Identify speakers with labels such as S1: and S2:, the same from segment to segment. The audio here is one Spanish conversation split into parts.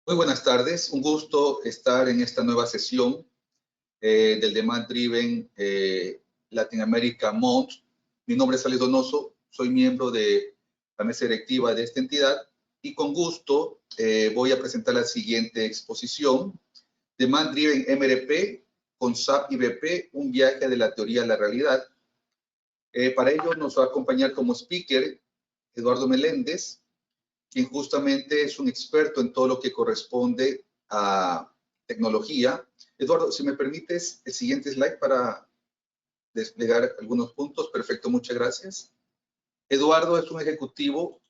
S1: Muy buenas tardes, un gusto estar en esta nueva sesión del Demand Driven Latin America Month. Mi nombre es Alex Donoso, soy miembro de la mesa directiva de esta entidad y con gusto voy a presentar la siguiente exposición, Demand Driven MRP con SAP IBP, un viaje de la teoría a la realidad. Para ello nos va a acompañar como speaker Eduardo Meléndez, quien justamente es un experto en todo lo que corresponde a tecnología. Eduardo, si me permites el siguiente slide para desplegar algunos puntos. Perfecto, muchas gracias. Eduardo es un ejecutivo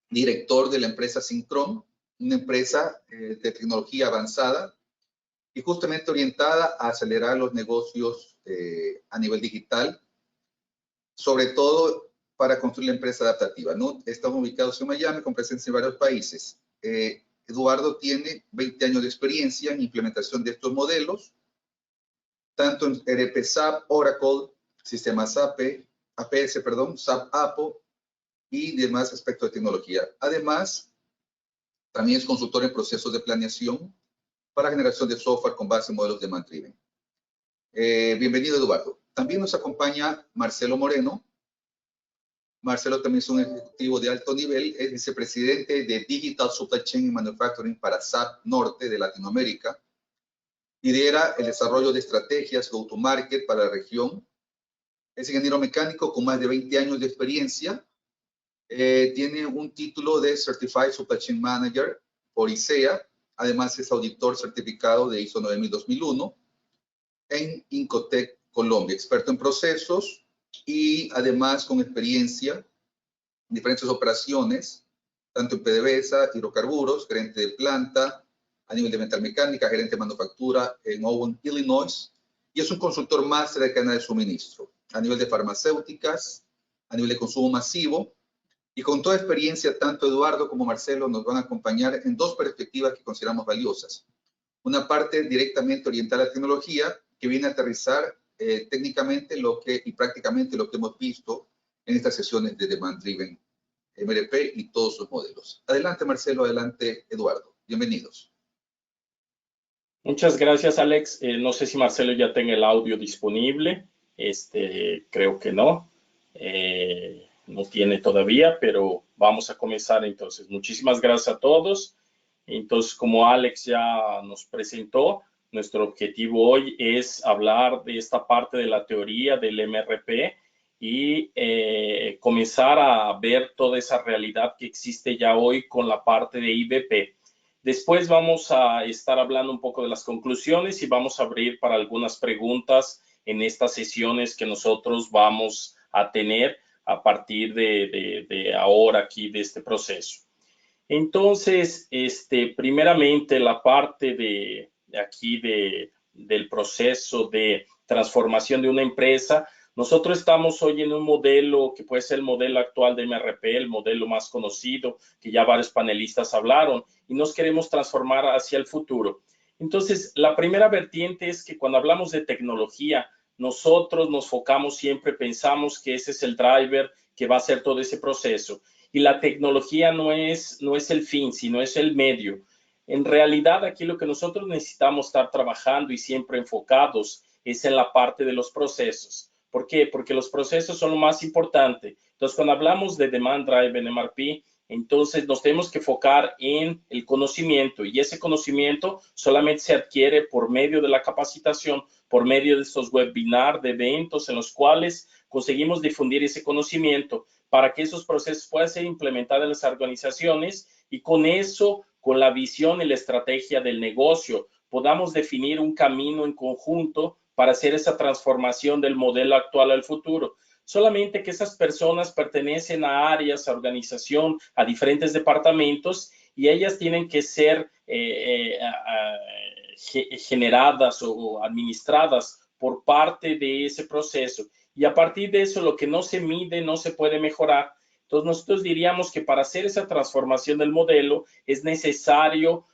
S1: director de la empresa Syncron, una empresa de tecnología avanzada y justamente orientada a acelerar los negocios a nivel digital, sobre todo para construir la empresa adaptativa, ¿no? Estamos ubicados en Miami con presencia en varios países. Eduardo tiene 20 años de experiencia en implementación de estos modelos, tanto en ERP SAP, Oracle, sistemas SAP, APS, perdón, SAP APO y demás aspectos de tecnología. Además, también es consultor en procesos de planeación para generación de software con base en modelos de Demand Driven. Bienvenido, Eduardo. También nos acompaña Marcelo Moreno. Marcelo también es un ejecutivo de alto nivel, es vicepresidente de Digital Supply Chain and Manufacturing para SAP Norte de Latinoamérica. Lidera el desarrollo de estrategias go-to-market para la región. Es ingeniero mecánico con más de 20 años de experiencia. Tiene un título de Certified Supply Chain Manager por ISEA. Además es auditor certificado de ISO 9000-2001 en Incotec, Colombia. Experto en procesos y además con experiencia en diferentes operaciones, tanto en PDVSA, hidrocarburos, gerente de planta, a nivel de metalmecánica, gerente de manufactura en Owen, Illinois, y es un consultor máster de cadena de suministro, a nivel de farmacéuticas, a nivel de consumo masivo, y con toda experiencia, tanto Eduardo como Marcelo nos van a acompañar en dos perspectivas que consideramos valiosas. Una parte directamente orientada a la tecnología, que viene a aterrizar técnicamente y prácticamente lo que hemos visto en estas sesiones de Demand Driven MRP y todos sus modelos. Adelante, Marcelo, adelante, Eduardo. Bienvenidos.
S2: Muchas gracias, Alex. No sé si Marcelo ya tenga el audio disponible. Creo que no. No tiene todavía, pero vamos a comenzar entonces. Muchísimas gracias a todos. Entonces, como Alex ya nos presentó, nuestro objetivo hoy es hablar de esta parte de la teoría del MRP y comenzar a ver toda esa realidad que existe ya hoy con la parte de IBP. Después vamos a estar hablando un poco de las conclusiones y vamos a abrir para algunas preguntas en estas sesiones que nosotros vamos a tener a partir de ahora aquí de este proceso. Entonces, primeramente la parte de aquí del proceso de transformación de una empresa, nosotros estamos hoy en un modelo que puede ser el modelo actual de MRP, el modelo más conocido, que ya varios panelistas hablaron, y nos queremos transformar hacia el futuro. Entonces, la primera vertiente es que cuando hablamos de tecnología, nosotros nos focamos siempre, pensamos que ese es el driver que va a hacer todo ese proceso. Y la tecnología no es el fin, sino es el medio. En realidad, aquí lo que nosotros necesitamos estar trabajando y siempre enfocados es en la parte de los procesos. ¿Por qué? Porque los procesos son lo más importante. Entonces, cuando hablamos de Demand Driven MRP, entonces nos tenemos que enfocar en el conocimiento y ese conocimiento solamente se adquiere por medio de la capacitación, por medio de estos webinars, de eventos en los cuales conseguimos difundir ese conocimiento para que esos procesos puedan ser implementados en las organizaciones y con eso, con la visión y la estrategia del negocio, podamos definir un camino en conjunto para hacer esa transformación del modelo actual al futuro. Solamente que esas personas pertenecen a áreas, a organización, a diferentes departamentos y ellas tienen que ser generadas o administradas por parte de ese proceso. Y a partir de eso, lo que no se mide no se puede mejorar. Entonces, nosotros diríamos que para hacer esa transformación del modelo es necesario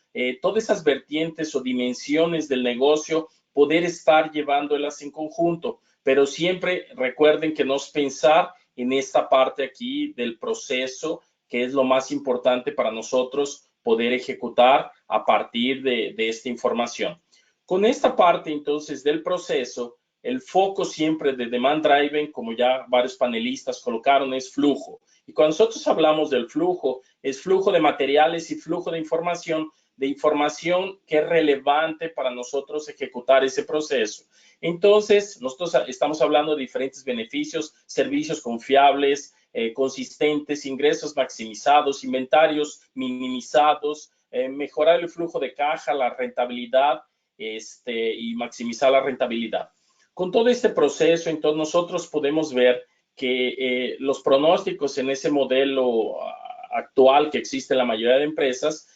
S2: todas esas vertientes o dimensiones del negocio poder estar llevándolas en conjunto. Pero siempre recuerden que no es pensar en esta parte aquí del proceso, que es lo más importante para nosotros poder ejecutar a partir de esta información. Con esta parte entonces del proceso, el foco siempre de Demand Driven, como ya varios panelistas colocaron, es flujo. Y cuando nosotros hablamos del flujo, es flujo de materiales y flujo de información que es relevante para nosotros ejecutar ese proceso. Entonces, nosotros estamos hablando de diferentes beneficios, servicios confiables, consistentes, ingresos maximizados, inventarios minimizados, mejorar el flujo de caja, la rentabilidad y maximizar la rentabilidad. Con todo este proceso, entonces nosotros podemos ver que los pronósticos en ese modelo actual que existe en la mayoría de empresas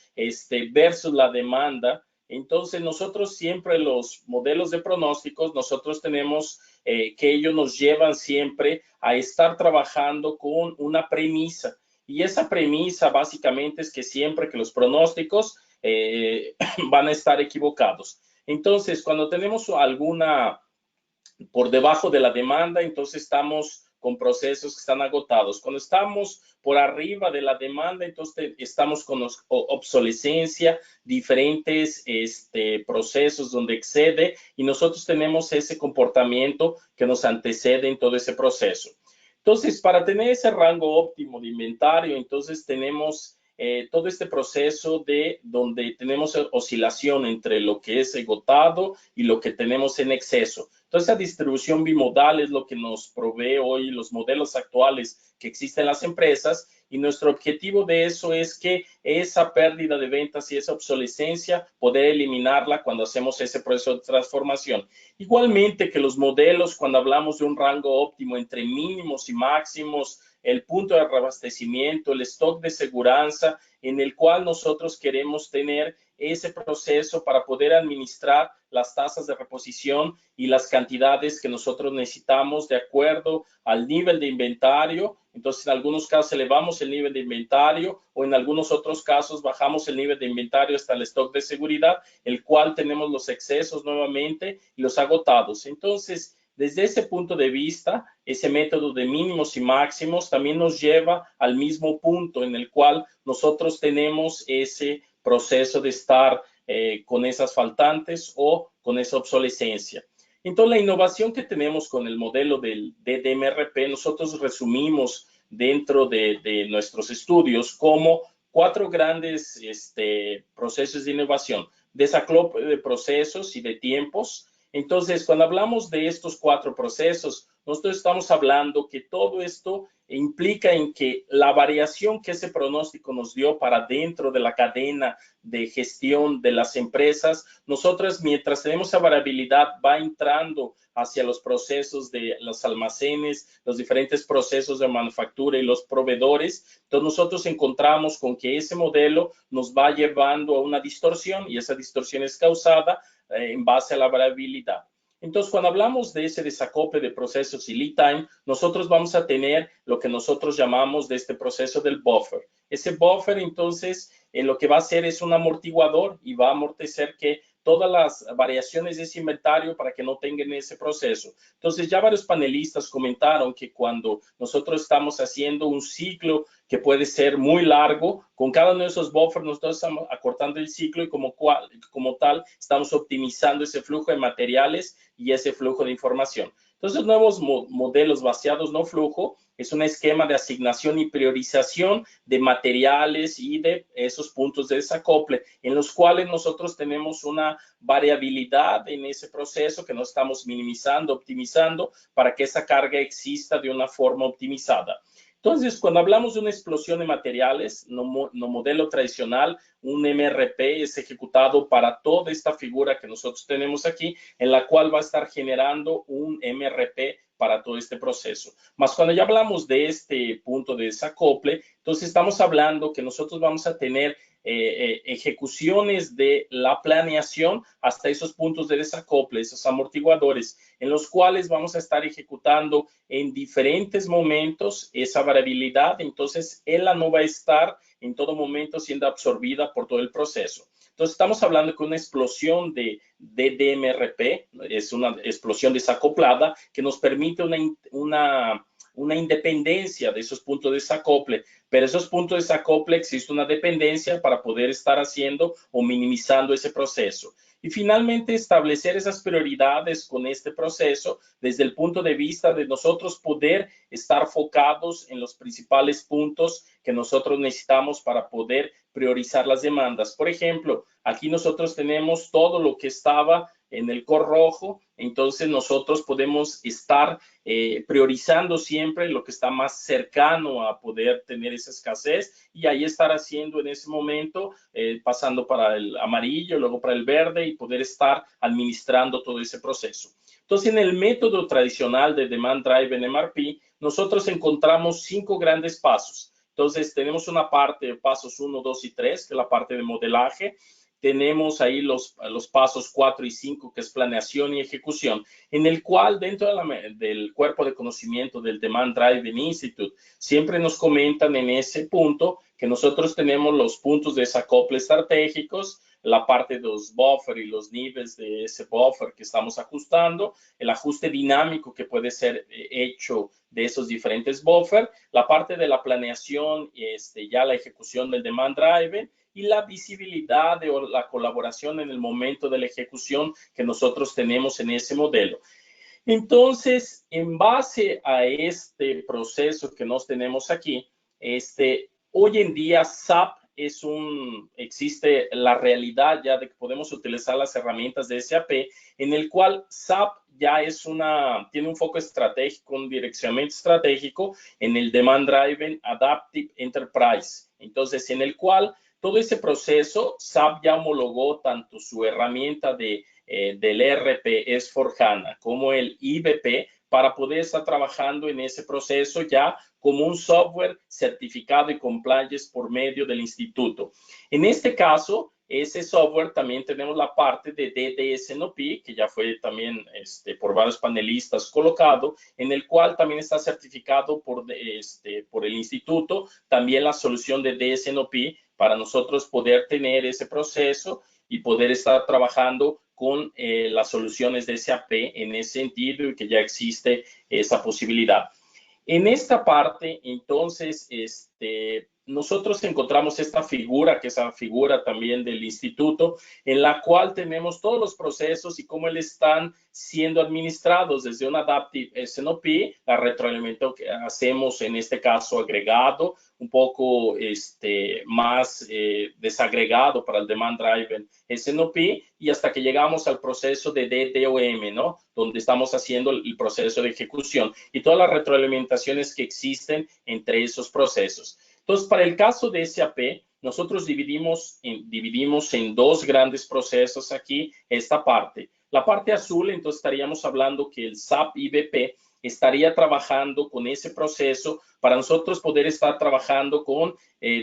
S2: versus la demanda. Entonces, nosotros siempre los modelos de pronósticos, nosotros tenemos que ellos nos llevan siempre a estar trabajando con una premisa. Y esa premisa básicamente es que siempre que los pronósticos van a estar equivocados. Entonces, cuando tenemos alguna por debajo de la demanda, entonces estamos con procesos que están agotados. Cuando estamos por arriba de la demanda, entonces estamos con obsolescencia, diferentes procesos donde excede y nosotros tenemos ese comportamiento que nos antecede en todo ese proceso. Entonces, para tener ese rango óptimo de inventario, entonces tenemos todo este proceso de donde tenemos oscilación entre lo que es agotado y lo que tenemos en exceso. Entonces, esa distribución bimodal es lo que nos provee hoy los modelos actuales que existen en las empresas y nuestro objetivo de eso es que esa pérdida de ventas y esa obsolescencia, poder eliminarla cuando hacemos ese proceso de transformación. Igualmente que los modelos, cuando hablamos de un rango óptimo entre mínimos y máximos, el punto de reabastecimiento, el stock de seguridad en el cual nosotros queremos tener ese proceso para poder administrar las tasas de reposición y las cantidades que nosotros necesitamos de acuerdo al nivel de inventario. Entonces, en algunos casos elevamos el nivel de inventario o en algunos otros casos bajamos el nivel de inventario hasta el stock de seguridad, el cual tenemos los excesos nuevamente y los agotados. Entonces, desde ese punto de vista, ese método de mínimos y máximos también nos lleva al mismo punto en el cual nosotros tenemos ese proceso de estar con esas faltantes o con esa obsolescencia. Entonces, la innovación que tenemos con el modelo del DMRP, nosotros resumimos dentro de nuestros estudios como 4 grandes procesos de innovación: desacople de procesos y de tiempos. Entonces, cuando hablamos de estos 4 procesos, nosotros estamos hablando que todo esto implica en que la variación que ese pronóstico nos dio para dentro de la cadena de gestión de las empresas, nosotros mientras tenemos esa variabilidad va entrando hacia los procesos de los almacenes, los diferentes procesos de manufactura y los proveedores. Entonces nosotros encontramos con que ese modelo nos va llevando a una distorsión y esa distorsión es causada en base a la variabilidad. Entonces, cuando hablamos de ese desacople de procesos y lead time, nosotros vamos a tener lo que nosotros llamamos de este proceso del buffer. Ese buffer, entonces, lo que va a hacer es un amortiguador y va a amortecer que todas las variaciones de ese inventario para que no tengan ese proceso. Entonces, ya varios panelistas comentaron que cuando nosotros estamos haciendo un ciclo que puede ser muy largo, con cada uno de esos buffers nosotros estamos acortando el ciclo y como tal estamos optimizando ese flujo de materiales y ese flujo de información. Entonces, nuevos modelos vaciados no flujo es un esquema de asignación y priorización de materiales y de esos puntos de desacople en los cuales nosotros tenemos una variabilidad en ese proceso que no estamos minimizando, optimizando para que esa carga exista de una forma optimizada. Entonces, cuando hablamos de una explosión de materiales, no modelo tradicional, un MRP es ejecutado para toda esta figura que nosotros tenemos aquí, en la cual va a estar generando un MRP para todo este proceso. Más cuando ya hablamos de este punto de desacople, entonces estamos hablando que nosotros vamos a tener ejecuciones de la planeación hasta esos puntos de desacople, esos amortiguadores, en los cuales vamos a estar ejecutando en diferentes momentos esa variabilidad. Entonces, ella no va a estar en todo momento siendo absorbida por todo el proceso. Entonces, estamos hablando que una explosión de DMRP es una explosión desacoplada que nos permite una una independencia de esos puntos de desacople, pero esos puntos de desacople existe una dependencia para poder estar haciendo o minimizando ese proceso. Y finalmente establecer esas prioridades con este proceso desde el punto de vista de nosotros poder estar focados en los principales puntos que nosotros necesitamos para poder priorizar las demandas. Por ejemplo, aquí nosotros tenemos todo lo que estaba en el core rojo, entonces nosotros podemos estar priorizando siempre lo que está más cercano a poder tener esa escasez y ahí estar haciendo en ese momento, pasando para el amarillo, luego para el verde y poder estar administrando todo ese proceso. Entonces, en el método tradicional de Demand Driven MRP, nosotros encontramos 5 grandes pasos. Entonces, tenemos una parte de pasos 1, 2 y 3, que es la parte de modelaje. Tenemos ahí los pasos 4 y 5, que es planeación y ejecución, en el cual dentro del cuerpo de conocimiento del Demand Driven Institute, siempre nos comentan en ese punto que nosotros tenemos los puntos de desacople estratégicos, la parte de los buffer y los niveles de ese buffer que estamos ajustando, el ajuste dinámico que puede ser hecho de esos diferentes buffer, la parte de la planeación, ya la ejecución del Demand Driven, y la visibilidad o la colaboración en el momento de la ejecución que nosotros tenemos en ese modelo. Entonces, en base a este proceso que nos tenemos aquí, hoy en día SAP existe la realidad ya de que podemos utilizar las herramientas de SAP, en el cual SAP ya tiene un foco estratégico, un direccionamiento estratégico en el Demand Driven Adaptive Enterprise. Entonces, en el cual todo ese proceso, SAP ya homologó tanto su herramienta del ERP S/4HANA como el IBP para poder estar trabajando en ese proceso ya como un software certificado y compliance por medio del instituto. En este caso, ese software también tenemos la parte de DDS&P, que ya fue también por varios panelistas colocado, en el cual también está certificado por el instituto, también la solución de DDS&P para nosotros poder tener ese proceso y poder estar trabajando con las soluciones de SAP en ese sentido y que ya existe esa posibilidad. En esta parte, entonces, nosotros encontramos esta figura, que es la figura también del instituto, en la cual tenemos todos los procesos y cómo están siendo administrados desde un Adaptive S&OP, la retroalimentación que hacemos en este caso agregado, un poco más desagregado para el Demand Driven S&OP y hasta que llegamos al proceso de DDOM, ¿no? Donde estamos haciendo el proceso de ejecución y todas las retroalimentaciones que existen entre esos procesos. Entonces, para el caso de SAP, nosotros dividimos en 2 grandes procesos aquí esta parte. La parte azul, entonces estaríamos hablando que el SAP IBP estaría trabajando con ese proceso para nosotros poder estar trabajando con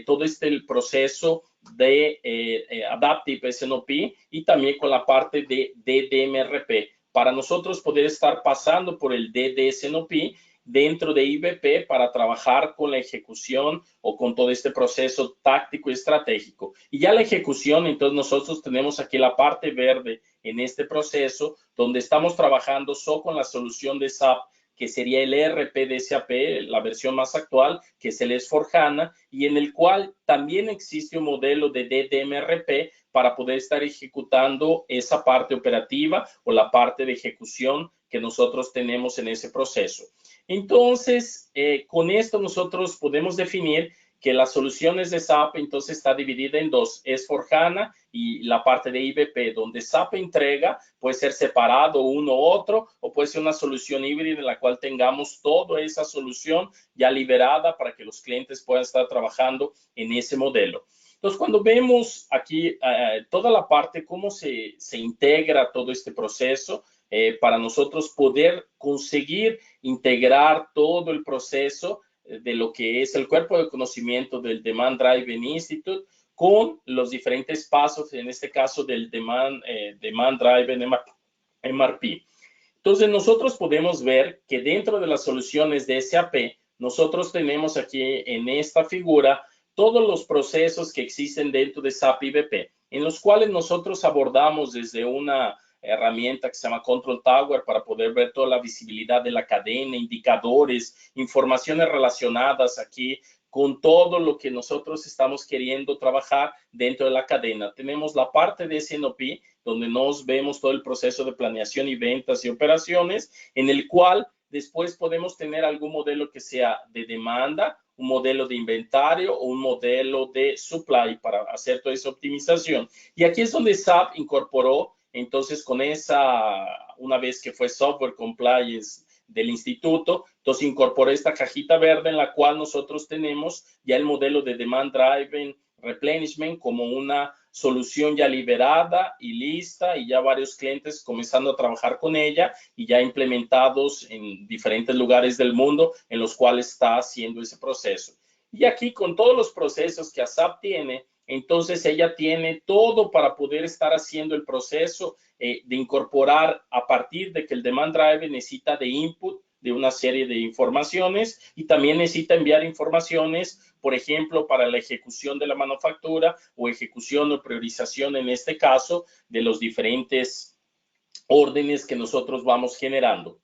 S2: todo el proceso de Adaptive S&OP y también con la parte de DDMRP para nosotros poder estar pasando por el DDS&OP dentro de IBP para trabajar con la ejecución o con todo este proceso táctico y estratégico. Y ya la ejecución, entonces nosotros tenemos aquí la parte verde en este proceso donde estamos trabajando solo con la solución de SAP, que sería el ERP de SAP, la versión más actual, que es el S/4HANA, y en el cual también existe un modelo de DDMRP para poder estar ejecutando esa parte operativa o la parte de ejecución que nosotros tenemos en ese proceso. Entonces, con esto nosotros podemos definir que las soluciones de SAP entonces está dividida en 2, S/4HANA y la parte de IBP, donde SAP entrega, puede ser separado uno u otro, o puede ser una solución híbrida en la cual tengamos toda esa solución ya liberada para que los clientes puedan estar trabajando en ese modelo. Entonces, cuando vemos aquí toda la parte, cómo se integra todo este proceso, para nosotros poder conseguir integrar todo el proceso de lo que es el cuerpo de conocimiento del Demand Driven Institute con los diferentes pasos, en este caso del Demand Driven MRP. Entonces, nosotros podemos ver que dentro de las soluciones de SAP, nosotros tenemos aquí en esta figura todos los procesos que existen dentro de SAP IBP, en los cuales nosotros abordamos desde una herramienta que se llama Control Tower para poder ver toda la visibilidad de la cadena, indicadores, informaciones relacionadas aquí con todo lo que nosotros estamos queriendo trabajar dentro de la cadena. Tenemos la parte de S&OP, donde nos vemos todo el proceso de planeación y ventas y operaciones, en el cual después podemos tener algún modelo que sea de demanda, un modelo de inventario o un modelo de supply para hacer toda esa optimización. Y aquí es donde SAP incorporó, entonces con esa, una vez que fue Software Compliance del instituto, entonces incorporó esta cajita verde en la cual nosotros tenemos ya el modelo de Demand Driven Replenishment como una solución ya liberada y lista, y ya varios clientes comenzando a trabajar con ella y ya implementados en diferentes lugares del mundo en los cuales está haciendo ese proceso. Y aquí con todos los procesos que ASAP tiene, entonces ella tiene todo para poder estar haciendo el proceso de incorporar a partir de que el Demand Driver necesita de input de una serie de informaciones y también necesita enviar informaciones, por ejemplo, para la ejecución de la manufactura o ejecución o priorización, en este caso, de los diferentes órdenes que nosotros vamos generando.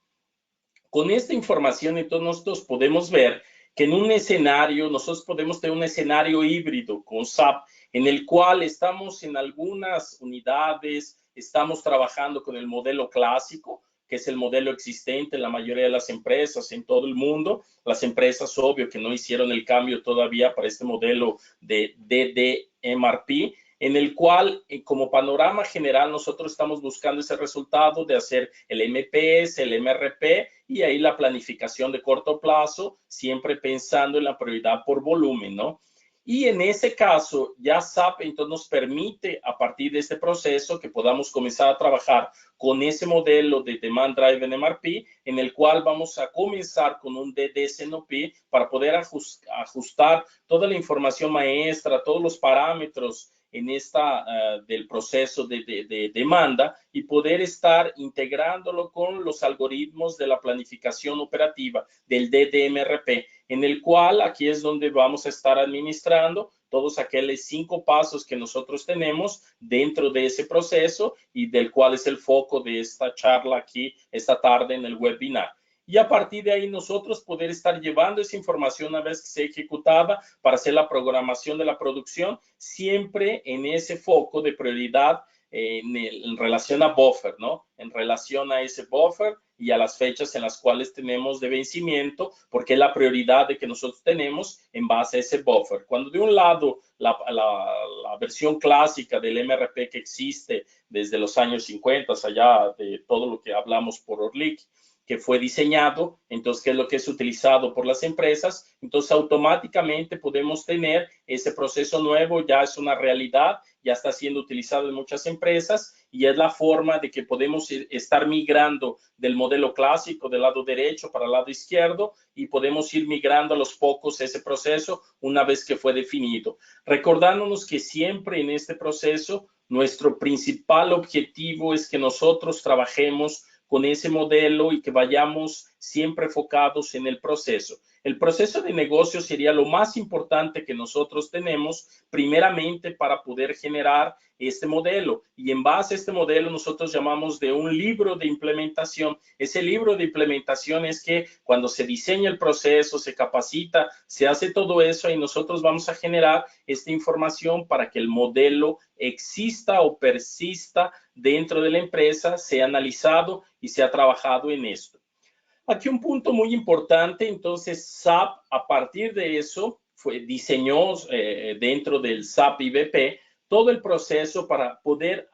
S2: Con esta información, entonces, nosotros podemos ver que en un escenario, nosotros podemos tener un escenario híbrido con SAP, en el cual estamos en algunas unidades, estamos trabajando con el modelo clásico, que es el modelo existente en la mayoría de las empresas en todo el mundo. Las empresas, obvio, que no hicieron el cambio todavía para este modelo de DDMRP, en el cual, como panorama general, nosotros estamos buscando ese resultado de hacer el MPS, el MRP, y ahí la planificación de corto plazo, siempre pensando en la prioridad por volumen, ¿no? Y en ese caso, ya SAP entonces nos permite, a partir de este proceso, que podamos comenzar a trabajar con ese modelo de Demand Driven MRP, en el cual vamos a comenzar con un DDSNOP para poder ajustar toda la información maestra, todos los parámetros en del proceso de demanda y poder estar integrándolo con los algoritmos de la planificación operativa del DDMRP, en el cual aquí es donde vamos a estar administrando todos aquellos 5 pasos que nosotros tenemos dentro de ese proceso y del cual es el foco de esta charla aquí esta tarde en el webinar. Y a partir de ahí nosotros poder estar llevando esa información una vez que sea ejecutada para hacer la programación de la producción, siempre en ese foco de prioridad en relación a buffer, ¿no? En relación a ese buffer y a las fechas en las cuales tenemos de vencimiento, porque es la prioridad de que nosotros tenemos en base a ese buffer. Cuando de un lado la versión clásica del MRP que existe desde los años 50, allá de todo lo que hablamos por Orlik, que fue diseñado, entonces, ¿qué es lo que es utilizado por las empresas? Entonces, automáticamente podemos tener ese proceso nuevo, ya es una realidad, ya está siendo utilizado en muchas empresas y es la forma de que podemos estar migrando del modelo clásico del lado derecho para el lado izquierdo y podemos ir migrando a los pocos ese proceso una vez que fue definido. Recordándonos que siempre en este proceso nuestro principal objetivo es que nosotros trabajemos con ese modelo y que vayamos siempre enfocados en el proceso. El proceso de negocio sería lo más importante que nosotros tenemos, primeramente para poder generar este modelo. Y en base a este modelo nosotros llamamos de un libro de implementación. Ese libro de implementación es que cuando se diseña el proceso, se capacita, se hace todo eso y nosotros vamos a generar esta información para que el modelo exista o persista dentro de la empresa, sea analizado y se ha trabajado en esto. Aquí un punto muy importante, entonces SAP a partir de eso diseñó dentro del SAP IBP todo el proceso para poder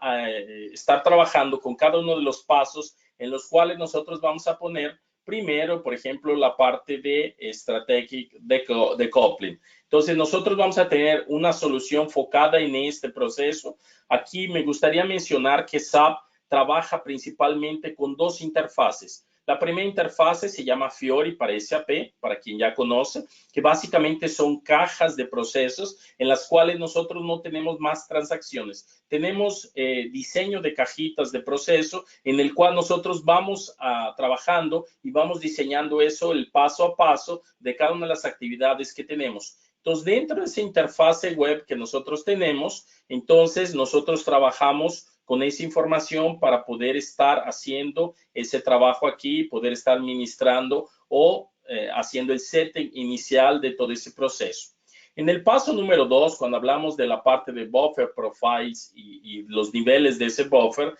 S2: estar trabajando con cada uno de los pasos en los cuales nosotros vamos a poner primero, por ejemplo, la parte de strategic decoupling. Entonces, nosotros vamos a tener una solución enfocada en este proceso. Aquí me gustaría mencionar que SAP trabaja principalmente con 2 interfaces. La primera interfase se llama Fiori para SAP, para quien ya conoce, que básicamente son cajas de procesos en las cuales nosotros no tenemos más transacciones. Tenemos diseño de cajitas de proceso en el cual nosotros vamos trabajando y vamos diseñando eso, el paso a paso de cada una de las actividades que tenemos. Entonces, dentro de esa interfase web que nosotros tenemos, entonces nosotros trabajamos con esa información para poder estar haciendo ese trabajo aquí, poder estar administrando o haciendo el setting inicial de todo ese proceso. En el paso número 2, cuando hablamos de la parte de buffer profiles y los niveles de ese buffer,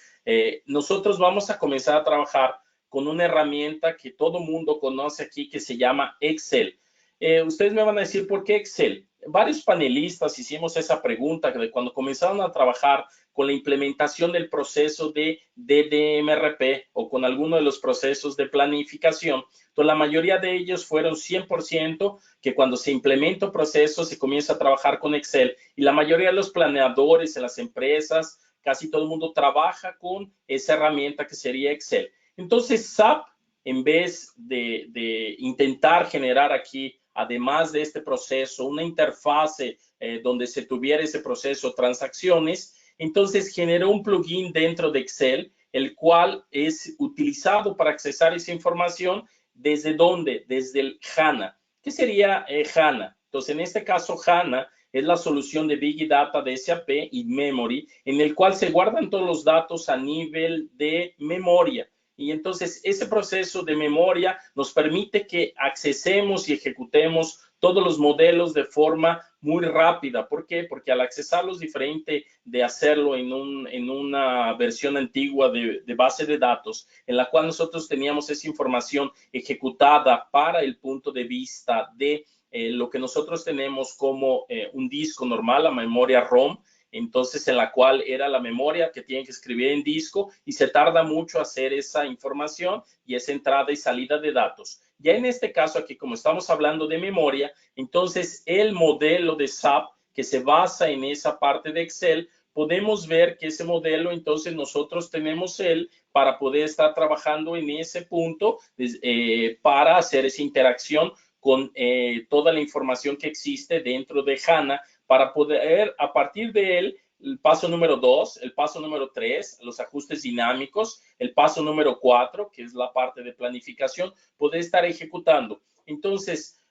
S2: nosotros vamos a comenzar a trabajar con una herramienta que todo mundo conoce aquí que se llama Excel. Ustedes me van a decir, ¿por qué Excel? Varios panelistas hicimos esa pregunta de cuando comenzaron a trabajar con la implementación del proceso de DDMRP o con alguno de los procesos de planificación. Entonces, la mayoría de ellos fueron 100% que cuando se implementa un proceso se comienza a trabajar con Excel. Y la mayoría de los planeadores en las empresas, casi todo el mundo trabaja con esa herramienta que sería Excel. Entonces, SAP, en vez de intentar generar aquí, además de este proceso, una interfase donde se tuviera ese proceso transacciones, entonces generó un plugin dentro de Excel, el cual es utilizado para accesar esa información. ¿Desde dónde? Desde el HANA. ¿Qué sería HANA? Entonces, en este caso, HANA es la solución de Big Data de SAP y Memory, en el cual se guardan todos los datos a nivel de memoria. Y entonces ese proceso de memoria nos permite que accesemos y ejecutemos todos los modelos de forma muy rápida. ¿Por qué? Porque al accesarlos diferente de hacerlo en una versión antigua de base de datos, en la cual nosotros teníamos esa información ejecutada para el punto de vista de lo que nosotros tenemos como un disco normal, la memoria ROM, entonces en la cual era la memoria que tienen que escribir en disco y se tarda mucho hacer esa información y esa entrada y salida de datos. Ya en este caso aquí, como estamos hablando de memoria, entonces el modelo de SAP que se basa en esa parte de Excel, podemos ver que ese modelo, entonces nosotros tenemos él para poder estar trabajando en ese punto para hacer esa interacción con toda la información que existe dentro de HANA para poder, a partir de él, el paso número 2, el paso número 3, los ajustes dinámicos, el paso número 4, que es la parte de planificación, poder estar ejecutando. Entonces,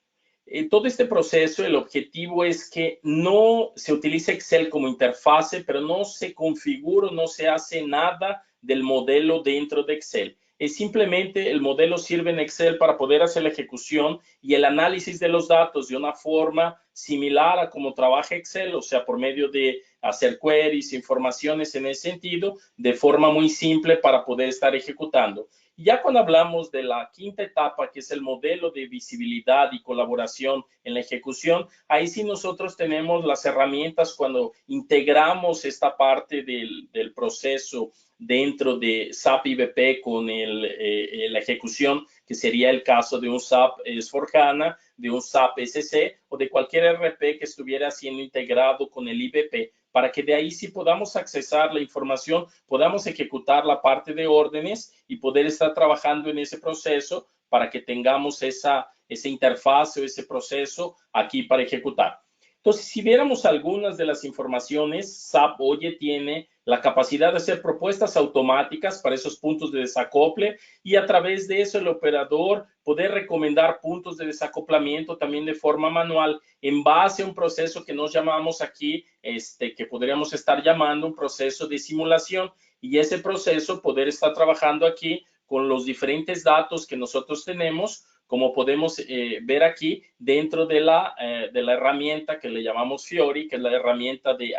S2: todo este proceso, el objetivo es que no se utilice Excel como interfase, pero no se configura, no se hace nada del modelo dentro de Excel. Es simplemente el modelo sirve en Excel para poder hacer la ejecución y el análisis de los datos de una forma similar a como trabaja Excel, o sea, por medio de hacer queries, informaciones en ese sentido, de forma muy simple para poder estar ejecutando. Y ya cuando hablamos de la quinta etapa, que es el modelo de visibilidad y colaboración en la ejecución, ahí sí nosotros tenemos las herramientas cuando integramos esta parte del proceso dentro de SAP IBP con la ejecución, que sería el caso de un SAP S/4HANA, de un SAP SC o de cualquier ERP que estuviera siendo integrado con el IBP, para que de ahí sí podamos accesar la información, podamos ejecutar la parte de órdenes y poder estar trabajando en ese proceso para que tengamos esa interfaz o ese proceso aquí para ejecutar. Entonces, si viéramos algunas de las informaciones, SAP hoy tiene la capacidad de hacer propuestas automáticas para esos puntos de desacople y a través de eso el operador poder recomendar puntos de desacoplamiento también de forma manual en base a un proceso que nos llamamos aquí, que podríamos estar llamando un proceso de simulación, y ese proceso poder estar trabajando aquí con los diferentes datos que nosotros tenemos, como podemos ver aquí dentro de la herramienta que le llamamos Fiori, que es la herramienta de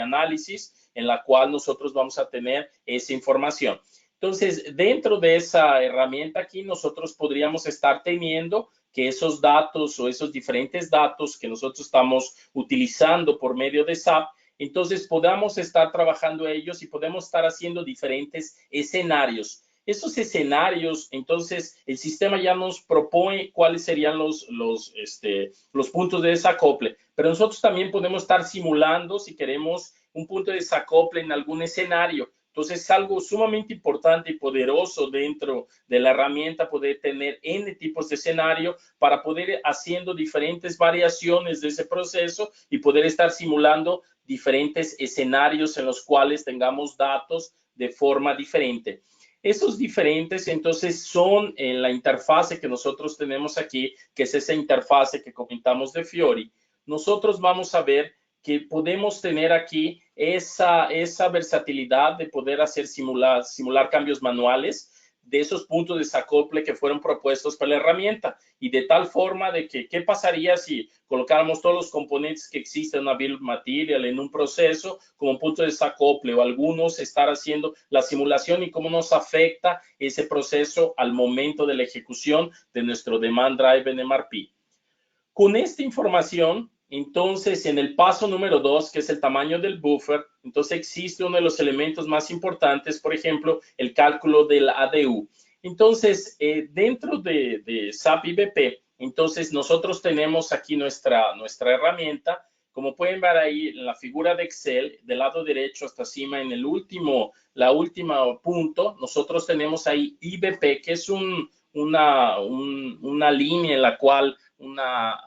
S2: análisis en la cual nosotros vamos a tener esa información. Entonces, dentro de esa herramienta aquí, nosotros podríamos estar teniendo que esos datos o esos diferentes datos que nosotros estamos utilizando por medio de SAP, entonces podamos estar trabajando ellos y podemos estar haciendo diferentes escenarios. Esos escenarios, entonces, el sistema ya nos propone cuáles serían los puntos de desacople, pero nosotros también podemos estar simulando si queremos un punto de desacople en algún escenario. Entonces, es algo sumamente importante y poderoso dentro de la herramienta poder tener N tipos de escenario para poder ir haciendo diferentes variaciones de ese proceso y poder estar simulando diferentes escenarios en los cuales tengamos datos de forma diferente. Esos diferentes, entonces, son en la interfase que nosotros tenemos aquí, que es esa interfase que comentamos de Fiori. Nosotros vamos a ver que podemos tener aquí esa versatilidad de poder hacer simular cambios manuales de esos puntos de desacople que fueron propuestos para la herramienta, y de tal forma de que qué pasaría si colocáramos todos los componentes que existen en una Bill of Material en un proceso como punto de desacople, o algunos estar haciendo la simulación y cómo nos afecta ese proceso al momento de la ejecución de nuestro Demand Driven MRP. Con esta información, entonces, en el paso número 2, que es el tamaño del buffer, entonces existe uno de los elementos más importantes, por ejemplo, el cálculo del ADU. Entonces, dentro de SAP IBP, entonces nosotros tenemos aquí nuestra herramienta. Como pueden ver ahí en la figura de Excel, del lado derecho hasta encima, en el último punto, nosotros tenemos ahí IBP, que es una línea en la cual una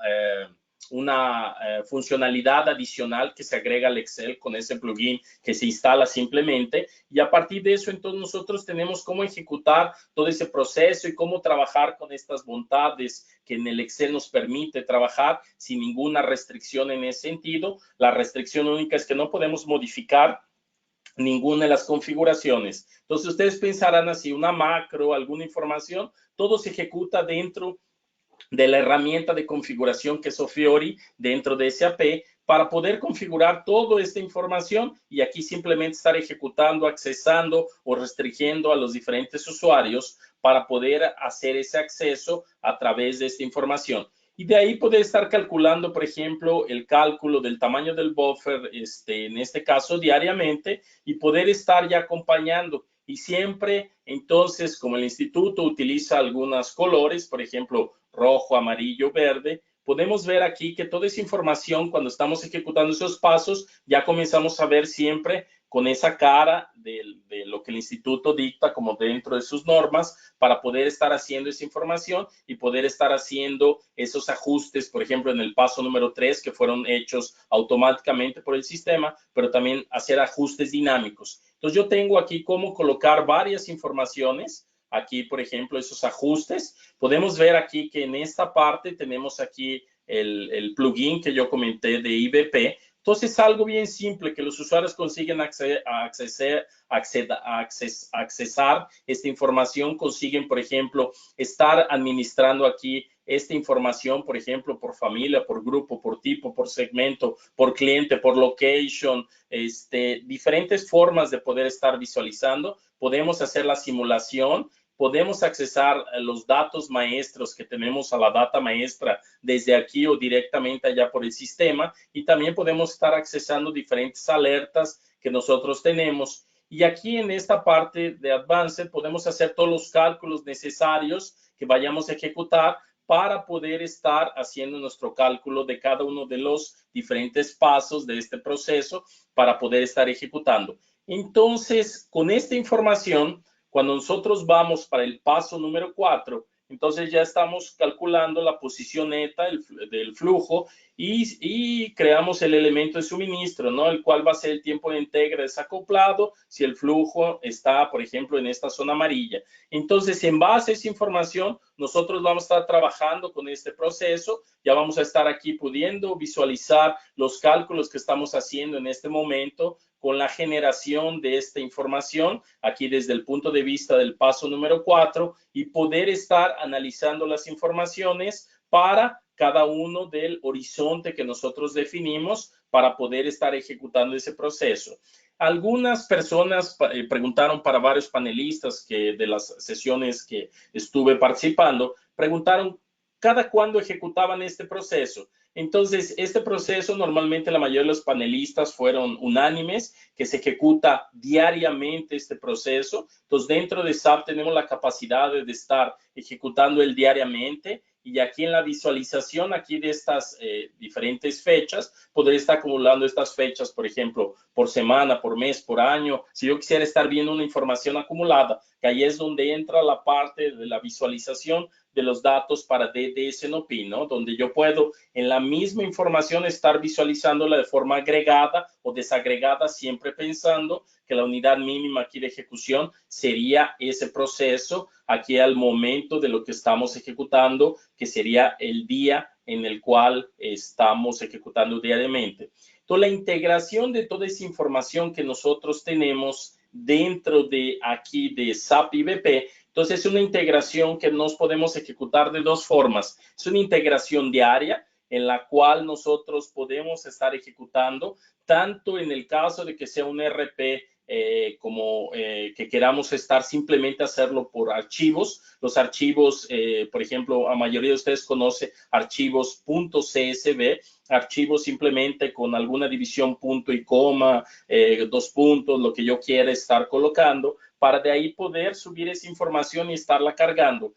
S2: funcionalidad adicional que se agrega al Excel con ese plugin que se instala simplemente, y a partir de eso entonces nosotros tenemos cómo ejecutar todo ese proceso y cómo trabajar con estas bondades que en el Excel nos permite trabajar sin ninguna restricción en ese sentido. La restricción única es que no podemos modificar ninguna de las configuraciones. Entonces ustedes pensarán así, una macro, alguna información, todo se ejecuta dentro de la herramienta de configuración que es Ofiori dentro de SAP para poder configurar toda esta información, y aquí simplemente estar ejecutando, accesando o restringiendo a los diferentes usuarios para poder hacer ese acceso a través de esta información. Y de ahí poder estar calculando, por ejemplo, el cálculo del tamaño del buffer, en este caso diariamente, y poder estar ya acompañando. Y siempre, entonces, como el instituto utiliza algunos colores, por ejemplo, rojo, amarillo, verde, podemos ver aquí que toda esa información, cuando estamos ejecutando esos pasos, ya comenzamos a ver siempre con esa cara de lo que el instituto dicta como dentro de sus normas, para poder estar haciendo esa información y poder estar haciendo esos ajustes, por ejemplo, en el paso número 3, que fueron hechos automáticamente por el sistema, pero también hacer ajustes dinámicos. Entonces, yo tengo aquí cómo colocar varias informaciones. Aquí, por ejemplo, esos ajustes. Podemos ver aquí que en esta parte tenemos aquí el plugin que yo comenté de IBP. Entonces, es algo bien simple que los usuarios consiguen accesar esta información, consiguen, por ejemplo, estar administrando aquí esta información, por ejemplo, por familia, por grupo, por tipo, por segmento, por cliente, por location, diferentes formas de poder estar visualizando. Podemos hacer la simulación, podemos accesar los datos maestros que tenemos a la data maestra desde aquí o directamente allá por el sistema, y también podemos estar accesando diferentes alertas que nosotros tenemos. Y aquí en esta parte de Advanced podemos hacer todos los cálculos necesarios que vayamos a ejecutar para poder estar haciendo nuestro cálculo de cada uno de los diferentes pasos de este proceso para poder estar ejecutando. Entonces, con esta información, cuando nosotros vamos para el paso número 4, entonces ya estamos calculando la posición neta del flujo y creamos el elemento de suministro, ¿no? El cual va a ser el tiempo de entrega desacoplado si el flujo está, por ejemplo, en esta zona amarilla. Entonces, en base a esa información, nosotros vamos a estar trabajando con este proceso. Ya vamos a estar aquí pudiendo visualizar los cálculos que estamos haciendo en este momento con la generación de esta información, aquí desde el punto de vista del paso número 4, y poder estar analizando las informaciones para cada uno del horizonte que nosotros definimos para poder estar ejecutando ese proceso. Algunas personas preguntaron, para varios panelistas que de las sesiones que estuve participando, preguntaron cada cuándo ejecutaban este proceso. Entonces, este proceso, normalmente la mayoría de los panelistas fueron unánimes, que se ejecuta diariamente este proceso. Entonces, dentro de SAP tenemos la capacidad de estar ejecutando el diariamente, y aquí en la visualización aquí de estas diferentes fechas, podría estar acumulando estas fechas, por ejemplo, por semana, por mes, por año. Si yo quisiera estar viendo una información acumulada, que ahí es donde entra la parte de la visualización de los datos para DDS-NOP, ¿no? Donde yo puedo en la misma información estar visualizándola de forma agregada o desagregada, siempre pensando que la unidad mínima aquí de ejecución sería ese proceso aquí al momento de lo que estamos ejecutando, que sería el día en el cual estamos ejecutando diariamente. Entonces, la integración de toda esa información que nosotros tenemos dentro de aquí de SAP IBP, entonces es una integración que nos podemos ejecutar de dos formas. Es una integración diaria en la cual nosotros podemos estar ejecutando, tanto en el caso de que sea un ERP como que queramos estar simplemente hacerlo por archivos. Los archivos, por ejemplo, la mayoría de ustedes conoce archivos .csv, archivos simplemente con alguna división punto y coma, 2 puntos, lo que yo quiera estar colocando, para de ahí poder subir esa información y estarla cargando.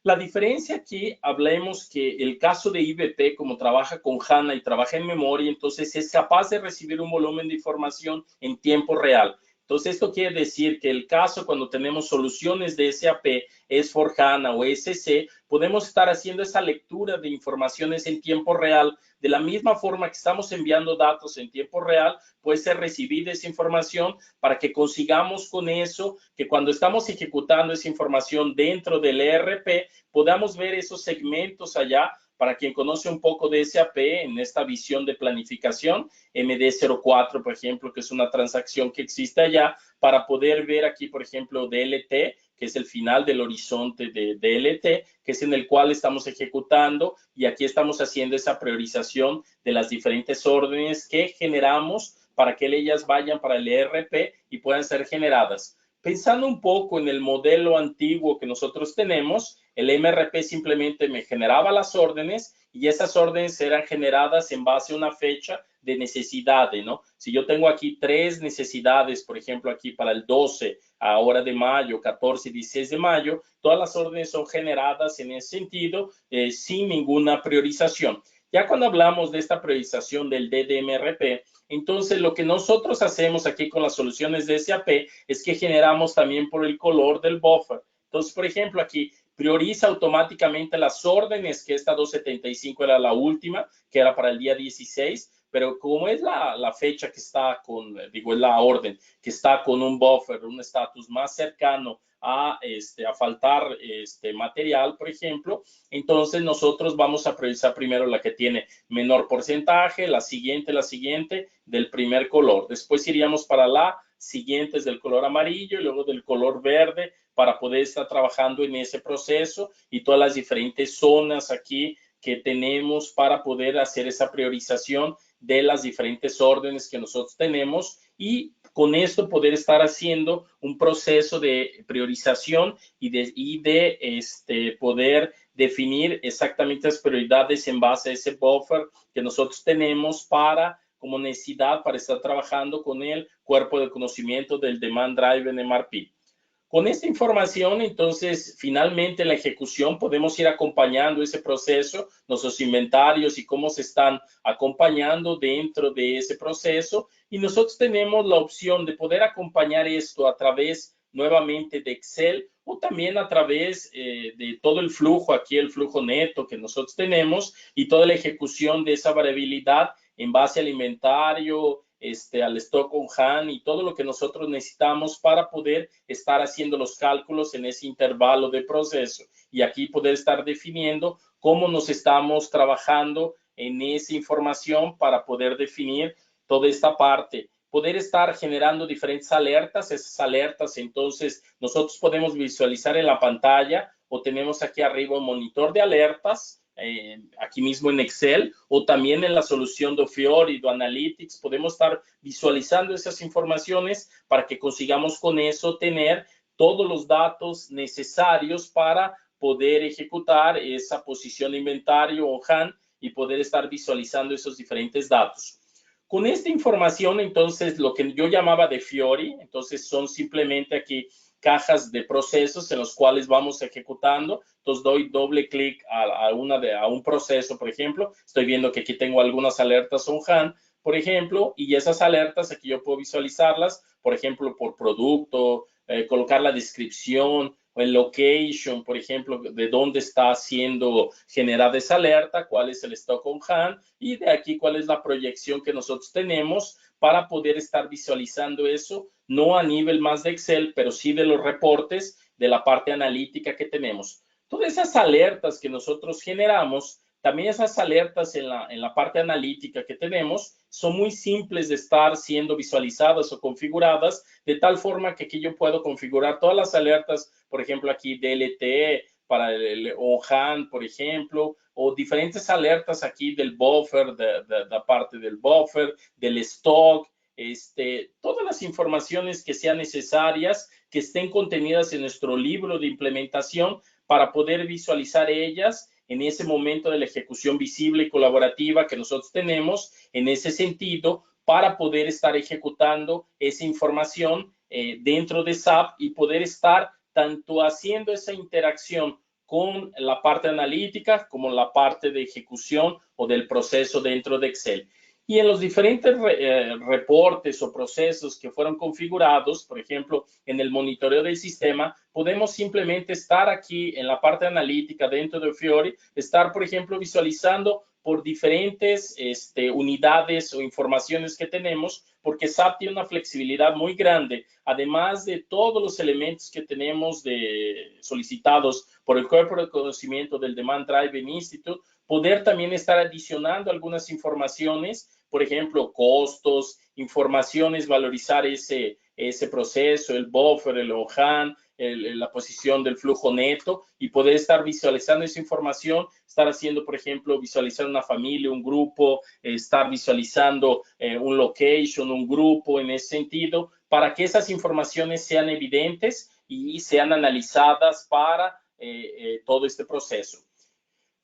S2: La diferencia aquí, hablemos que el caso de IBP, como trabaja con HANA y trabaja en memoria, entonces es capaz de recibir un volumen de información en tiempo real. Entonces, esto quiere decir que el caso cuando tenemos soluciones de SAP, S/4HANA o SC, podemos estar haciendo esa lectura de informaciones en tiempo real. De la misma forma que estamos enviando datos en tiempo real, puede ser recibida esa información para que consigamos con eso, que cuando estamos ejecutando esa información dentro del ERP, podamos ver esos segmentos allá. Para quien conoce un poco de SAP en esta visión de planificación, MD04, por ejemplo, que es una transacción que existe allá, para poder ver aquí, por ejemplo, DLT, que es el final del horizonte de DLT, que es en el cual estamos ejecutando, y aquí estamos haciendo esa priorización de las diferentes órdenes que generamos para que ellas vayan para el ERP y puedan ser generadas. Pensando un poco en el modelo antiguo que nosotros tenemos, el MRP simplemente me generaba las órdenes y esas órdenes eran generadas en base a una fecha de necesidad, ¿no? Si yo tengo aquí 3 necesidades, por ejemplo, aquí para el 12, ahora de mayo, 14 y 16 de mayo, todas las órdenes son generadas en ese sentido, sin ninguna priorización. Ya cuando hablamos de esta priorización del DDMRP, entonces lo que nosotros hacemos aquí con las soluciones de SAP es que generamos también por el color del buffer. Entonces, por ejemplo, aquí prioriza automáticamente las órdenes, que esta 275 era la última, que era para el día 16, pero como es la fecha que está con, digo, es la orden, que está con un buffer, un estatus más cercano a faltar material, por ejemplo, entonces nosotros vamos a priorizar primero la que tiene menor porcentaje, la siguiente del primer color. Después iríamos para la siguiente del color amarillo y luego del color verde para poder estar trabajando en ese proceso y todas las diferentes zonas aquí que tenemos para poder hacer esa priorización de las diferentes órdenes que nosotros tenemos y con esto poder estar haciendo un proceso de priorización y de poder definir exactamente las prioridades en base a ese buffer que nosotros tenemos para como necesidad para estar trabajando con el cuerpo de conocimiento del Demand Driven MRP. Con esta información, entonces, finalmente la ejecución podemos ir acompañando ese proceso, nuestros inventarios y cómo se están acompañando dentro de ese proceso. Y nosotros tenemos la opción de poder acompañar esto a través nuevamente de Excel o también a través de todo el flujo, aquí el flujo neto que nosotros tenemos y toda la ejecución de esa variabilidad en base al inventario, al stock on hand y todo lo que nosotros necesitamos para poder estar haciendo los cálculos en ese intervalo de proceso y aquí poder estar definiendo cómo nos estamos trabajando en esa información para poder definir toda esta parte. Poder estar generando diferentes alertas, esas alertas entonces nosotros podemos visualizar en la pantalla o tenemos aquí arriba un monitor de alertas, aquí mismo en Excel o también en la solución de Fiori y de Analytics podemos estar visualizando esas informaciones para que consigamos con eso tener todos los datos necesarios para poder ejecutar esa posición de inventario o HAN y poder estar visualizando esos diferentes datos. Con esta información, entonces, lo que yo llamaba de Fiori, entonces son simplemente aquí cajas de procesos en los cuales vamos ejecutando. Entonces doy doble clic a un proceso, por ejemplo. Estoy viendo que aquí tengo algunas alertas on hand, por ejemplo, y esas alertas aquí yo puedo visualizarlas, por ejemplo, por producto, colocar la descripción, el location, por ejemplo, de dónde está siendo generada esa alerta, cuál es el stock on hand y de aquí cuál es la proyección que nosotros tenemos para poder estar visualizando eso, no a nivel más de Excel, pero sí de los reportes de la parte analítica que tenemos. Todas esas alertas que nosotros generamos también esas alertas en la parte analítica que tenemos son muy simples de estar siendo visualizadas o configuradas, de tal forma que aquí yo puedo configurar todas las alertas, por ejemplo, aquí DLT, para el OHAN, por ejemplo, o diferentes alertas aquí del buffer, de la parte del buffer, del stock, todas las informaciones que sean necesarias, que estén contenidas en nuestro libro de implementación para poder visualizar ellas en ese momento de la ejecución visible y colaborativa que nosotros tenemos, en ese sentido, para poder estar ejecutando esa información dentro de SAP y poder estar tanto haciendo esa interacción con la parte analítica como la parte de ejecución o del proceso dentro de Excel. Y en los diferentes reportes o procesos que fueron configurados, por ejemplo, en el monitoreo del sistema, podemos simplemente estar aquí en la parte analítica dentro de Fiori, estar, por ejemplo, visualizando por diferentes unidades o informaciones que tenemos, porque SAP tiene una flexibilidad muy grande, además de todos los elementos que tenemos solicitados por el Cuerpo de Conocimiento del Demand Driven Institute, poder también estar adicionando algunas informaciones, por ejemplo, costos, informaciones, valorizar ese proceso, el buffer, el OHAN, la posición del flujo neto y poder estar visualizando esa información, estar haciendo, por ejemplo, visualizar una familia, un grupo, estar visualizando un location, un grupo en ese sentido, para que esas informaciones sean evidentes y sean analizadas para todo este proceso.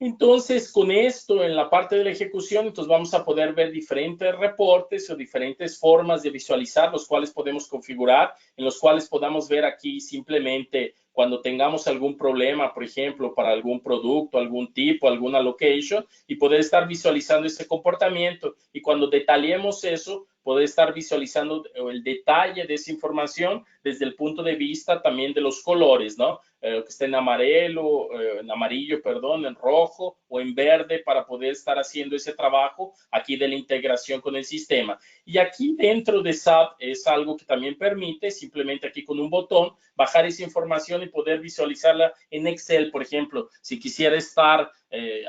S2: Entonces, con esto en la parte de la ejecución, entonces vamos a poder ver diferentes reportes o diferentes formas de visualizar, los cuales podemos configurar, en los cuales podamos ver aquí simplemente cuando tengamos algún problema, por ejemplo, para algún producto, algún tipo, alguna location, y poder estar visualizando ese comportamiento. Y cuando detallemos eso, poder estar visualizando el detalle de esa información desde el punto de vista también de los colores, ¿no? Que esté en amarillo, perdón, en rojo o en verde para poder estar haciendo ese trabajo aquí de la integración con el sistema. Y aquí dentro de SAP es algo que también permite simplemente aquí con un botón bajar esa información y poder visualizarla en Excel, por ejemplo, si quisiera estar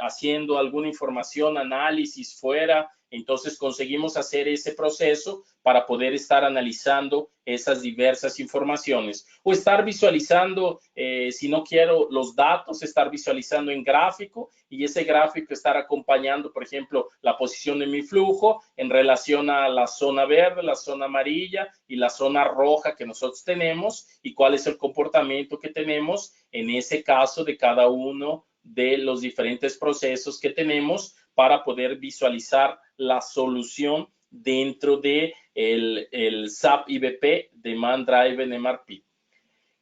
S2: haciendo alguna información, análisis fuera, entonces conseguimos hacer ese proceso para poder estar analizando esas diversas informaciones o estar visualizando, si no quiero los datos, estar visualizando en gráfico y ese gráfico estar acompañando, por ejemplo, la posición de mi flujo en relación a la zona verde, la zona amarilla y la zona roja que nosotros tenemos y cuál es el comportamiento que tenemos en ese caso de cada uno de los diferentes procesos que tenemos para poder visualizar la solución dentro de el SAP IBP Demand Driven MRP.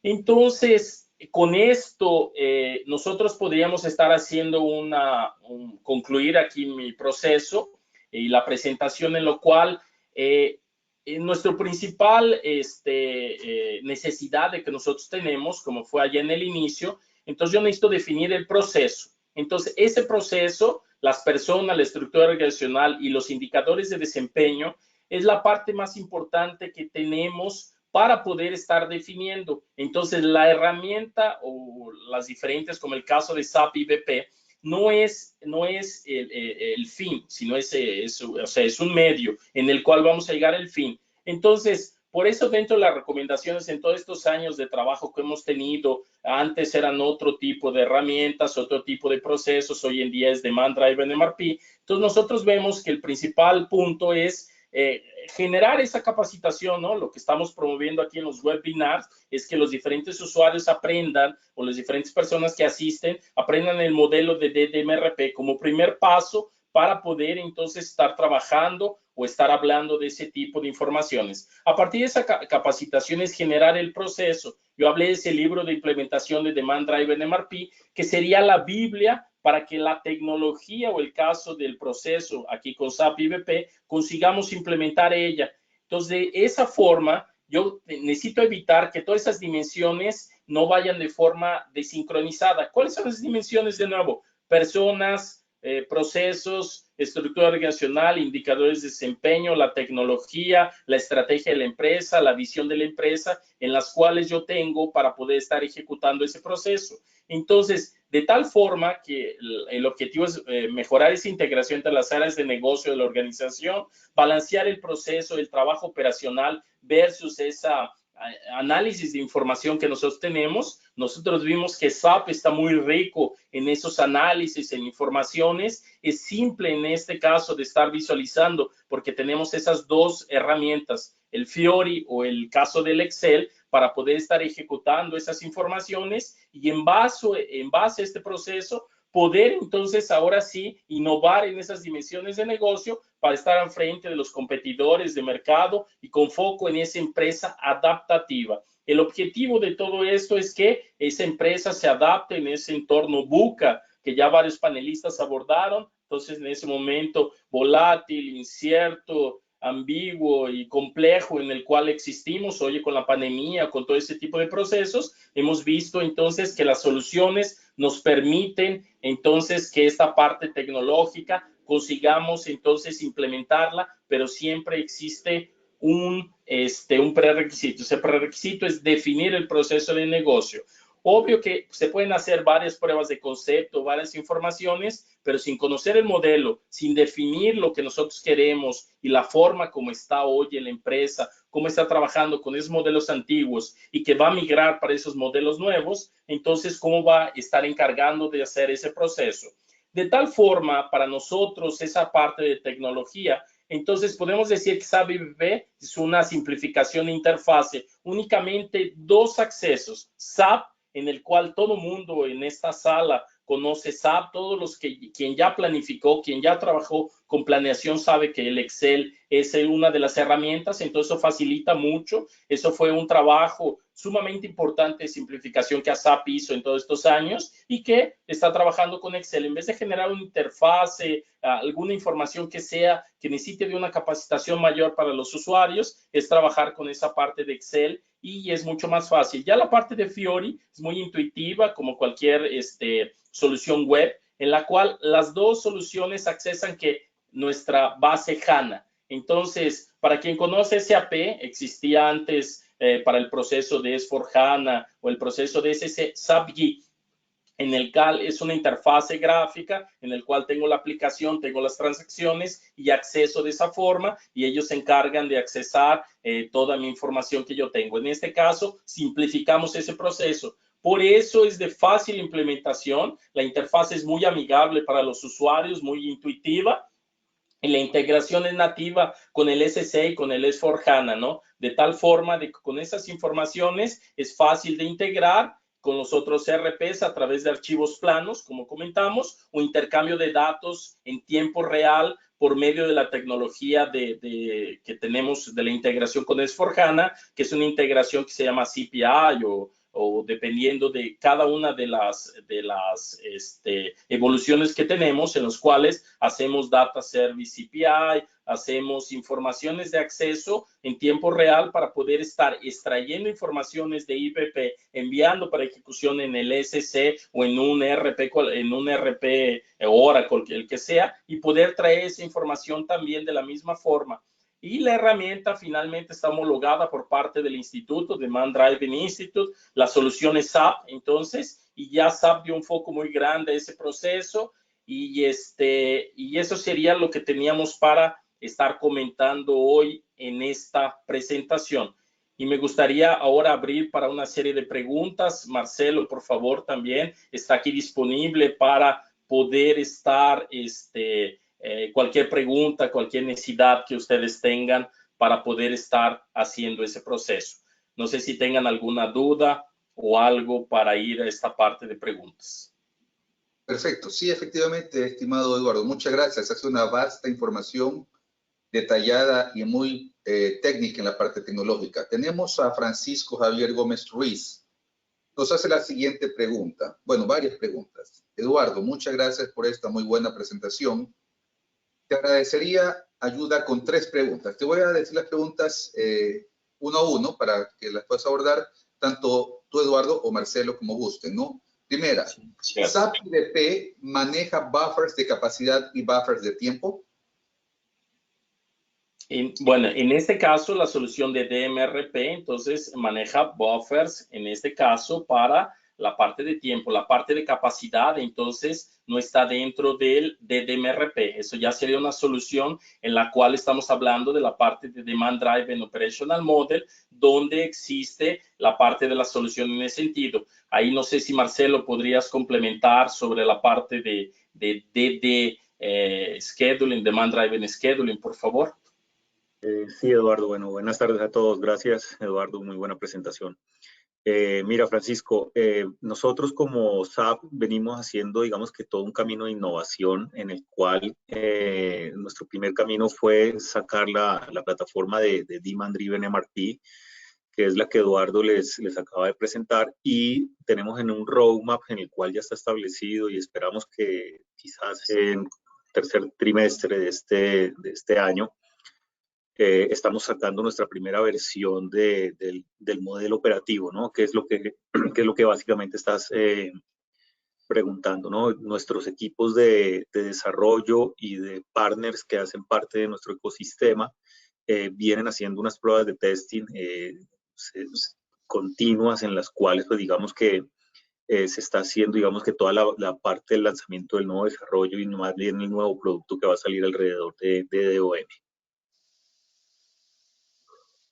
S2: Entonces, con esto, nosotros podríamos estar haciendo concluir aquí mi proceso y la presentación en lo cual nuestra principal necesidad de que nosotros tenemos, como fue allá en el inicio, entonces yo necesito definir el proceso. Entonces, ese proceso, las personas, la estructura organizacional y los indicadores de desempeño es la parte más importante que tenemos para poder estar definiendo. Entonces, la herramienta o las diferentes, como el caso de SAP IBP, no es el fin, sino es un medio en el cual vamos a llegar al fin. Entonces, por eso dentro de las recomendaciones en todos estos años de trabajo que hemos tenido, antes eran otro tipo de herramientas, otro tipo de procesos, hoy en día es Demand Driven MRP. Entonces, nosotros vemos que el principal punto es generar esa capacitación, ¿no? Lo que estamos promoviendo aquí en los webinars es que los diferentes usuarios aprendan o las diferentes personas que asisten aprendan el modelo de DDMRP como primer paso para poder entonces estar trabajando o estar hablando de ese tipo de informaciones. A partir de esa capacitación es generar el proceso. Yo hablé de ese libro de implementación de Demand Driven MRP, que sería la Biblia para que la tecnología o el caso del proceso aquí con SAP IBP consigamos implementar ella. Entonces, de esa forma, yo necesito evitar que todas esas dimensiones no vayan de forma desincronizada. ¿Cuáles son las dimensiones de nuevo? Personas, procesos, estructura organizacional, indicadores de desempeño, la tecnología, la estrategia de la empresa, la visión de la empresa, en las cuales yo tengo para poder estar ejecutando ese proceso. Entonces, de tal forma que el objetivo es mejorar esa integración entre las áreas de negocio de la organización, balancear el proceso, el trabajo operacional versus esa análisis de información que nosotros tenemos. Nosotros vimos que SAP está muy rico en esos análisis, en informaciones. Es simple en este caso de estar visualizando porque tenemos esas dos herramientas, el Fiori o el caso del Excel, para poder estar ejecutando esas informaciones y en base a este proceso poder entonces ahora sí innovar en esas dimensiones de negocio para estar al frente de los competidores de mercado y con foco en esa empresa adaptativa. El objetivo de todo esto es que esa empresa se adapte en ese entorno VUCA que ya varios panelistas abordaron. Entonces, en ese momento volátil, incierto, ambiguo y complejo en el cual existimos, hoy con la pandemia, con todo ese tipo de procesos, hemos visto entonces que las soluciones nos permiten entonces que esta parte tecnológica consigamos entonces implementarla, pero siempre existe un prerequisito. Ese prerequisito es definir el proceso de negocio. Obvio que se pueden hacer varias pruebas de concepto, varias informaciones, pero sin conocer el modelo, sin definir lo que nosotros queremos y la forma como está hoy en la empresa, cómo está trabajando con esos modelos antiguos y que va a migrar para esos modelos nuevos, entonces cómo va a estar encargando de hacer ese proceso. De tal forma, para nosotros, esa parte de tecnología, entonces podemos decir que SAP BPP es una simplificación de interfase, únicamente dos accesos, SAP, en el cual todo mundo en esta sala conoce SAP, todos los quien ya planificó, quien ya trabajó con planeación sabe que el Excel es una de las herramientas, entonces eso facilita mucho. Eso fue un trabajo sumamente importante de simplificación que SAP hizo en todos estos años y que está trabajando con Excel. En vez de generar una interfase, alguna información que necesite de una capacitación mayor para los usuarios, es trabajar con esa parte de Excel y es mucho más fácil. Ya la parte de Fiori es muy intuitiva, como cualquier solución web, en la cual las dos soluciones accesan que nuestra base HANA. Entonces, para quien conoce SAP, existía antes para el proceso de S4HANA o el proceso de SAP GUI, en el cual es una interfase gráfica en el cual tengo la aplicación, tengo las transacciones y acceso de esa forma y ellos se encargan de accesar toda mi información que yo tengo. En este caso, simplificamos ese proceso. Por eso es de fácil implementación, la interfaz es muy amigable para los usuarios, muy intuitiva. Y la integración es nativa con el SC y con el S4HANA, ¿no? De tal forma de que con esas informaciones es fácil de integrar con los otros ERPs a través de archivos planos, como comentamos, o intercambio de datos en tiempo real por medio de la tecnología que tenemos de la integración con S4HANA, que es una integración que se llama CPI o dependiendo de cada una de las evoluciones que tenemos, en los cuales hacemos Data Service CPI, hacemos informaciones de acceso en tiempo real para poder estar extrayendo informaciones de IBP, enviando para ejecución en el SC o en un RP Oracle, el que sea, y poder traer esa información también de la misma forma. Y la herramienta finalmente está homologada por parte del instituto, Demand Driving Institute, la solución es SAP, entonces, y ya SAP dio un foco muy grande a ese proceso, y eso sería lo que teníamos para estar comentando hoy en esta presentación. Y me gustaría ahora abrir para una serie de preguntas. Marcelo, por favor, también está aquí disponible para poder estar cualquier pregunta, cualquier necesidad que ustedes tengan para poder estar haciendo ese proceso. No sé si tengan alguna duda o algo para ir a esta parte de preguntas.
S1: Perfecto. Sí, efectivamente, estimado Eduardo, muchas gracias. Ha sido una vasta información detallada y muy técnica en la parte tecnológica. Tenemos a Francisco Javier Gómez Ruiz. Nos hace la siguiente pregunta. Bueno, varias preguntas. Eduardo, muchas gracias por esta muy buena presentación. Te agradecería ayuda con 3 preguntas. Te voy a decir las preguntas uno a uno para que las puedas abordar tanto tú, Eduardo, o Marcelo, como gusten, ¿no? Primera, sí. ¿SAP IBP maneja buffers de capacidad y buffers de tiempo?
S2: Bueno, en este caso, la solución de DMRP, entonces, maneja buffers, en este caso, para la parte de tiempo, la parte de capacidad, entonces no está dentro del DDMRP. Eso ya sería una solución en la cual estamos hablando de la parte de Demand Driven Operational Model, donde existe la parte de la solución en ese sentido. Ahí no sé si Marcelo podrías complementar sobre la parte de DD Scheduling, Demand Driven Scheduling, por favor.
S3: Sí, Eduardo. Bueno, buenas tardes a todos. Gracias, Eduardo. Muy buena presentación. Mira, Francisco, nosotros como SAP venimos haciendo, digamos que todo un camino de innovación en el cual nuestro primer camino fue sacar la plataforma de Demand Driven MRP, que es la que Eduardo les acaba de presentar, y tenemos en un roadmap en el cual ya está establecido y esperamos que quizás en tercer trimestre de este año estamos sacando nuestra primera versión del modelo operativo, ¿no? ¿Qué es lo que básicamente estás preguntando, ¿no? Nuestros equipos de desarrollo y de partners que hacen parte de nuestro ecosistema vienen haciendo unas pruebas de testing continuas en las cuales, pues digamos que se está haciendo, digamos que toda la parte del lanzamiento del nuevo desarrollo y más bien el nuevo producto que va a salir alrededor de DOM.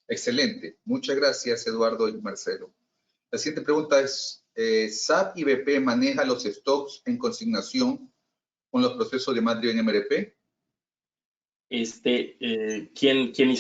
S1: Excelente. Muchas gracias, Eduardo y Marcelo. La siguiente pregunta es, ¿SAP y BP maneja los stocks en consignación con los procesos de Demand Driven MRP?
S2: ¿Quién hizo